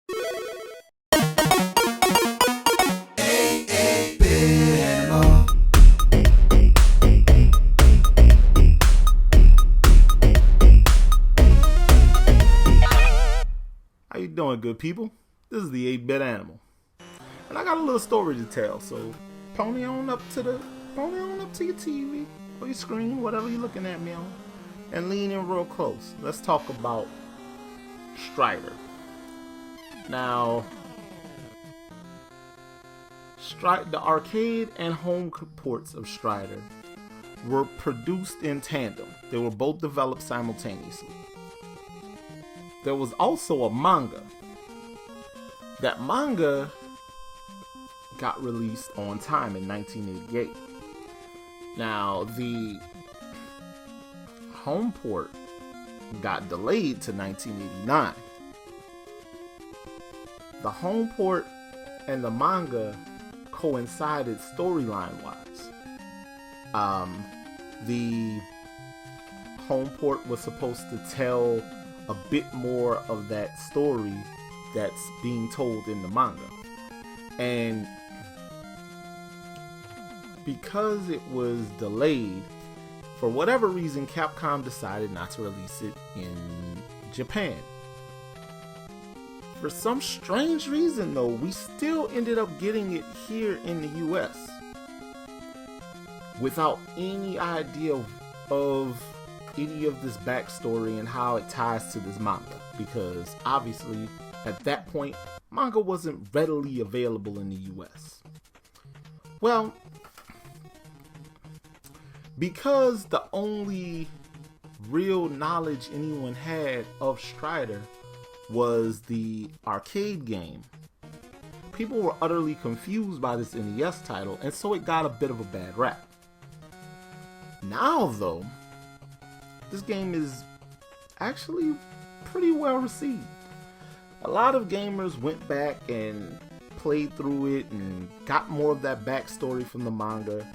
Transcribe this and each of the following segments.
How you doing, good people? This is the 8-Bit Animal, and I got a little story to tell. So pony on up to your TV or your screen, whatever you're looking at me on, and lean in real close. Let's talk about Strider. Now, the arcade and home ports of Strider were produced in tandem. They were both developed simultaneously. There was also a manga. That manga got released on time in 1988. Now, the home port got delayed to 1989. The home port and the manga coincided storyline-wise. The home port was supposed to tell a bit more of that story that's being told in the manga. And because it was delayed, for whatever reason, Capcom decided not to release it in Japan. For some strange reason, though, we still ended up getting it here in the US without any idea of any of this backstory and how it ties to this manga, because obviously at that point manga wasn't readily available in the US. Well, because the only real knowledge anyone had of Strider was the arcade game, people were utterly confused by this NES title, and so it got a bit of a bad rap. Now though, this game is actually pretty well received. A lot of gamers went back and played through it and got more of that backstory from the manga,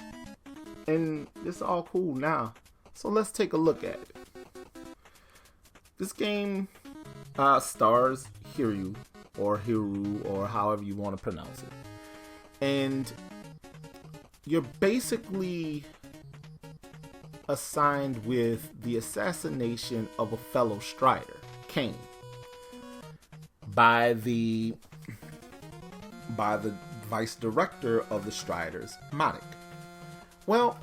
and it's all cool now. So let's take a look at it. This game stars Hiryu, or however you want to pronounce it. And you're basically assigned with the assassination of a fellow Strider, Kane, by the vice director of the Striders, Matic. Well,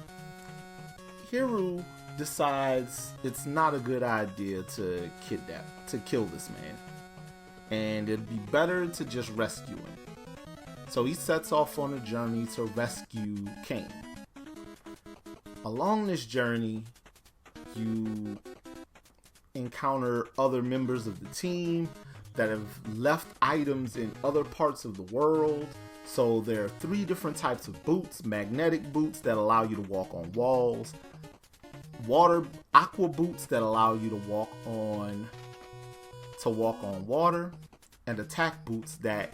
Hiryu decides it's not a good idea to kill this man, and it'd be better to just rescue him. So he sets off on a journey to rescue Kane. Along this journey, you encounter other members of the team that have left items in other parts of the world. So there are 3 different types of boots: magnetic boots that allow you to walk on walls, aqua boots that allow you to walk on water, and attack boots that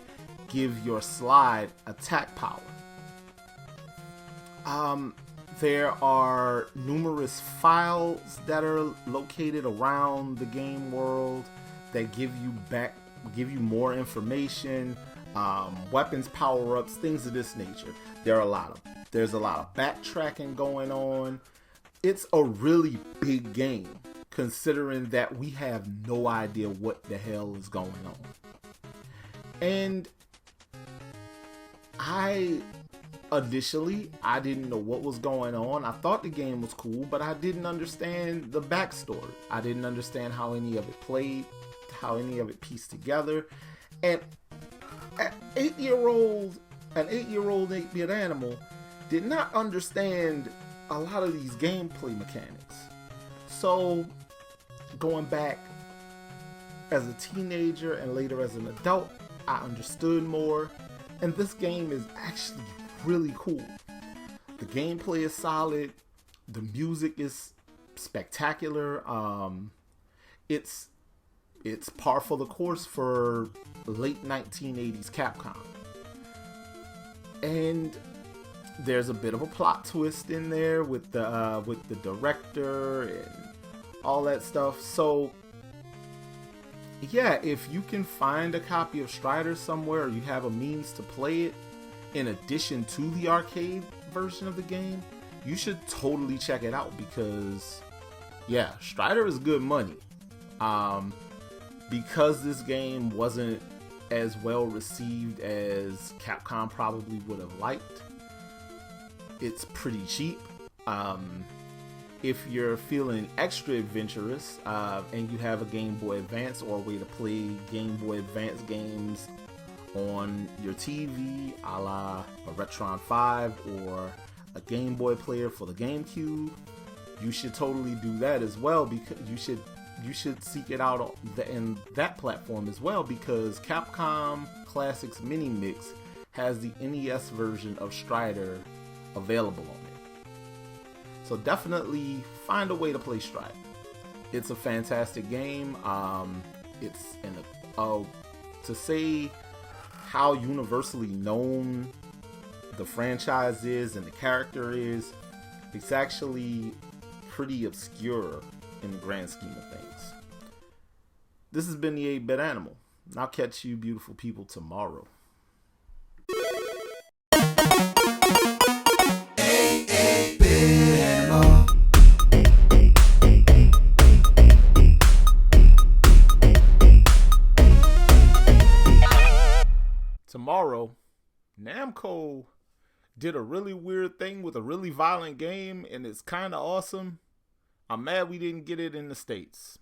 give your slide attack power. There are numerous files that are located around the game world that give you more information, weapons, power-ups, things of this nature. There's a lot of backtracking going on. It's a really big game, considering that we have no idea what the hell is going on. And Initially, I didn't know what was going on. I thought the game was cool, but I didn't understand the backstory. I didn't understand how any of it played, how any of it pieced together. And an 8-year-old 8-bit animal did not understand a lot of these gameplay mechanics. So, going back as a teenager and later as an adult, I understood more. And this game is actually really cool. The gameplay is solid. The music is spectacular. It's par for the course for late 1980s Capcom. And there's a bit of a plot twist in there with the director and all that stuff. So yeah, if you can find a copy of Strider somewhere, or you have a means to play it in addition to the arcade version of the game, you should totally check it out, because yeah, Strider is good money. Because this game wasn't as well received as Capcom probably would have liked, it's pretty cheap. If you're feeling extra adventurous and you have a Game Boy Advance or a way to play Game Boy Advance games on your TV, a la a Retron 5 or a Game Boy player for the GameCube, you should totally do that as well, because you should seek it out in that platform as well, because Capcom Classics Mini Mix has the NES version of Strider available on it. So definitely find a way to play Strider. It's a fantastic game. It's to say how universally known the franchise is and the character is, it's actually pretty obscure in the grand scheme of things. This has been the 8-Bit Animal. I'll catch you beautiful people tomorrow. Tomorrow, Namco did a really weird thing with a really violent game, and it's kind of awesome. I'm mad we didn't get it in the States.